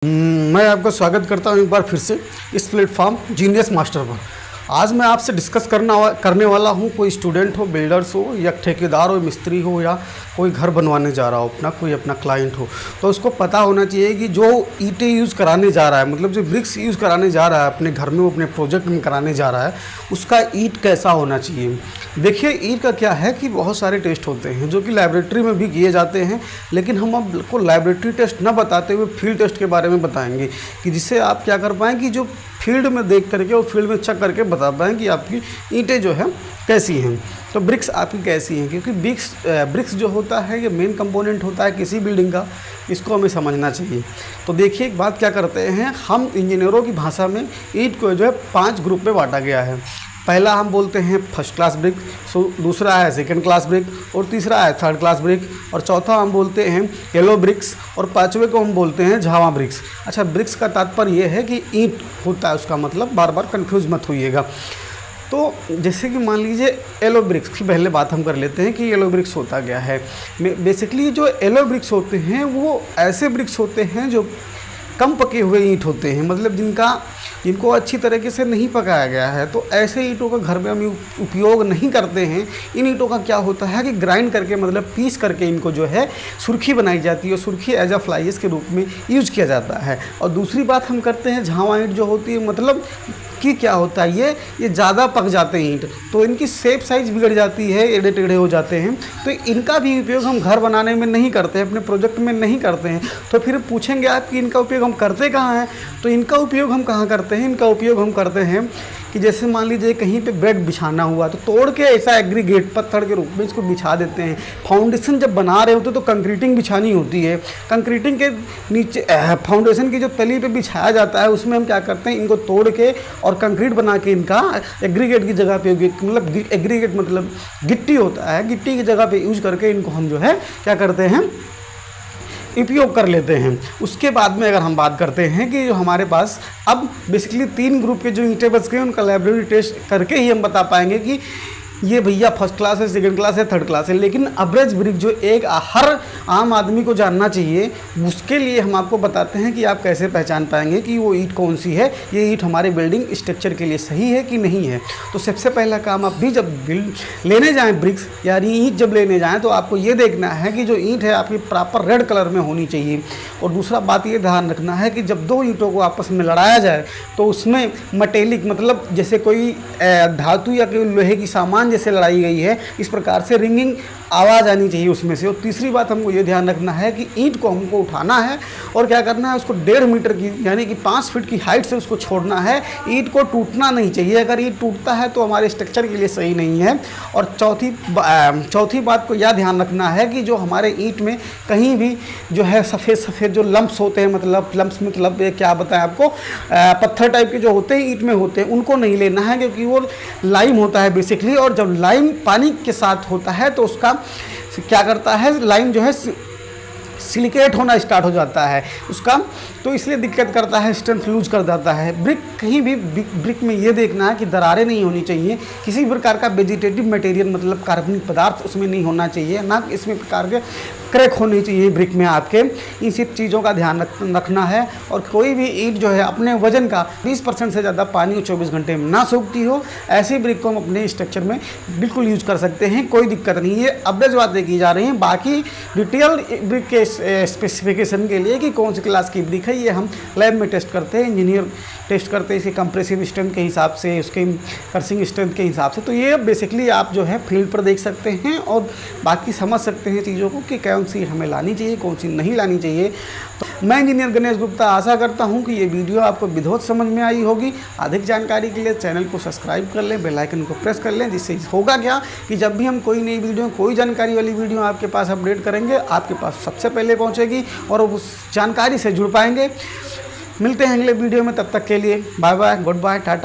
मैं आपका स्वागत करता हूं एक बार फिर से इस प्लेटफॉर्म जीनियस मास्टर पर। आज मैं आपसे डिस्कस करने वाला हूं, कोई स्टूडेंट हो, बिल्डर्स हो या ठेकेदार हो, मिस्त्री हो या कोई घर बनवाने जा रहा हो, कोई अपना क्लाइंट हो, तो उसको पता होना चाहिए कि जो ईंटें यूज़ कराने जा रहा है, मतलब जो ब्रिक्स यूज़ कराने जा रहा है अपने घर में, वो अपने प्रोजेक्ट में कराने जा रहा है, उसका ईंट कैसा होना चाहिए। देखिए, ईंट का क्या है कि बहुत सारे टेस्ट होते हैं जो कि लैबोरेटरी में भी किए जाते हैं, लेकिन हम आपको लैबोरेटरी टेस्ट न बताते हुए फील्ड टेस्ट के बारे में बताएंगे कि जिससे आप क्या कर पाएँ कि जो फील्ड में देख करके और फील्ड में चेक करके बता पाएँ कि आपकी ईंटें जो है कैसी हैं, तो ब्रिक्स आपकी कैसी हैं। क्योंकि ब्रिक्स जो होता है ये मेन कंपोनेंट होता है किसी बिल्डिंग का, इसको हमें समझना चाहिए। तो देखिए, एक बात क्या करते हैं हम इंजीनियरों की भाषा में ईंट को जो है 5 ग्रुप में बांटा गया है। पहला हम बोलते हैं फर्स्ट क्लास ब्रिक, दूसरा है सेकंड क्लास ब्रिक, और तीसरा है थर्ड क्लास ब्रिक, और चौथा हम बोलते हैं येलो ब्रिक्स, और पांचवे को हम बोलते हैं झावा ब्रिक्स। अच्छा, ब्रिक्स का तात्पर्य ये है कि ईंट होता है, उसका मतलब बार बार कंफ्यूज मत होइएगा। तो जैसे कि मान लीजिए येलो ब्रिक्स की पहले बात हम कर लेते हैं कि येलो ब्रिक्स होता क्या है। बेसिकली जो येलो ब्रिक्स होते हैं वो ऐसे ब्रिक्स होते हैं जो कम पके हुए ईंट होते हैं, मतलब जिनको अच्छी तरीके से नहीं पकाया गया है। तो ऐसे ईंटों का घर में हम उपयोग नहीं करते हैं। इन ईंटों का क्या होता है कि ग्राइंड करके, मतलब पीस करके इनको जो है सुर्खी बनाई जाती है, और सुर्खी एज अ फ्लाइज के रूप में यूज किया जाता है। और दूसरी बात हम करते हैं झावा ईंट जो होती है, मतलब कि क्या होता है ये ज़्यादा पक जाते हैं ईंट, तो इनकी शेप साइज़ बिगड़ जाती है, एड़े टेढ़े हो जाते हैं। तो इनका भी उपयोग हम घर बनाने में नहीं करते हैं, अपने प्रोजेक्ट में नहीं करते हैं। तो फिर पूछेंगे आप कि इनका उपयोग हम करते कहाँ हैं, तो इनका उपयोग हम कहाँ करते हैं, इनका उपयोग हम करते हैं कि जैसे मान लीजिए कहीं पे बेड बिछाना हुआ तो तोड़ के ऐसा एग्रीगेट पत्थर के रूप में इसको बिछा देते हैं। फाउंडेशन जब बना रहे होते तो कंक्रीटिंग बिछानी होती है, कंक्रीटिंग के नीचे फाउंडेशन की जो तली पे बिछाया जाता है उसमें हम क्या करते हैं, इनको तोड़ के और कंक्रीट बना के इनका एग्रीगेट की जगह पे, मतलब एग्रीगेट मतलब गिट्टी होता है, गिट्टी की जगह पे यूज करके इनको हम जो है क्या करते हैं, उपयोग कर लेते हैं। उसके बाद में अगर हम बात करते हैं कि जो हमारे पास अब बेसिकली 3 ग्रुप के जो ईंटें बच गए उनका लैबोरेटरी टेस्ट करके ही हम बता पाएंगे कि ये भैया फर्स्ट क्लास है, सेकंड क्लास है, थर्ड क्लास है। लेकिन एवरेज ब्रिक जो एक हर आम आदमी को जानना चाहिए, उसके लिए हम आपको बताते हैं कि आप कैसे पहचान पाएंगे कि वो ईंट कौन सी है, ये ईंट हमारे बिल्डिंग स्ट्रक्चर के लिए सही है कि नहीं है। तो सबसे पहला काम, आप भी जब लेने जाएँ ब्रिक्स यानी ईंट जब लेने जाएँ, तो आपको ये देखना है कि जो ईंट है आपकी प्रॉपर रेड कलर में होनी चाहिए। और दूसरा बात ये ध्यान रखना है कि जब 2 ईंटों को आपस में लड़ाया जाए तो उसमें मेटेलिक, मतलब जैसे कोई धातु या कोई लोहे की सामान जैसे लड़ाई गई है, इस प्रकार से रिंगिंग आवाज़ आनी चाहिए उसमें से। और तीसरी बात हमको ये ध्यान रखना है कि ईंट को हमको उठाना है और क्या करना है, उसको 1.5 मीटर की यानी कि 5 फीट की हाइट से उसको छोड़ना है। ईंट को टूटना नहीं चाहिए, अगर ईंट टूटता है तो हमारे स्ट्रक्चर के लिए सही नहीं है। और चौथी बात को यह ध्यान रखना है कि जो हमारे ईंट में कहीं भी जो है सफ़ेद जो लम्प्स होते हैं, मतलब लम्प्स मतलब ये क्या बताएं आपको, पत्थर टाइप के जो होते हैं ईंट में होते हैं, उनको नहीं लेना है, क्योंकि वो लाइम होता है बेसिकली। और जब लाइम पानी के साथ होता है तो उसका क्या करता है, लाइम जो है सिलिकेट होना स्टार्ट हो जाता है उसका, तो इसलिए दिक्कत करता है, स्ट्रेंथ लूज कर जाता है। ब्रिक कहीं भी ब्रिक में ये देखना है कि दरारें नहीं होनी चाहिए, किसी प्रकार का वेजिटेटिव मटेरियल मतलब कार्बनिक पदार्थ उसमें नहीं होना चाहिए, ना इसमें प्रकार के क्रैक होनी चाहिए ब्रिक में आपके। इन सब चीज़ों का ध्यान रखना है। और कोई भी ईंट जो है अपने वजन का 20% से ज़्यादा पानी को 24 घंटे में ना सूखती हो, ऐसी ब्रिक को हम अपने स्ट्रक्चर में बिल्कुल यूज कर सकते हैं, कोई दिक्कत नहीं है। एवरेज बातें की जा रही हैं, बाकी डिटेल ब्रिक के स्पेसिफिकेशन के लिए कि कौन सी क्लास की ब्रिक है ये हम लैब में टेस्ट करते हैं, इंजीनियर टेस्ट करते हैं इसके कंप्रेसिव स्ट्रेंथ के हिसाब से, उसके कर्सिंग स्ट्रेंथ के हिसाब से। तो ये बेसिकली आप जो है फील्ड पर देख सकते हैं और बाकी समझ सकते हैं चीज़ों को कि कौन सी हमें लानी चाहिए, कौन सी नहीं लानी चाहिए। तो मैं इंजीनियर गणेश गुप्ता आशा करता हूं कि ये वीडियो आपको विधिवत समझ में आई होगी। अधिक जानकारी के लिए चैनल को सब्सक्राइब कर लें, बेल आइकन को प्रेस कर लें, जिससे होगा क्या कि जब भी हम कोई नई वीडियो, कोई जानकारी वाली वीडियो आपके पास अपडेट करेंगे, आपके पास सबसे पहले पहुँचेगी और उस जानकारी से जुड़ पाएंगे। मिलते हैं अगले वीडियो में, तब तक के लिए bye bye, good bye, Tata.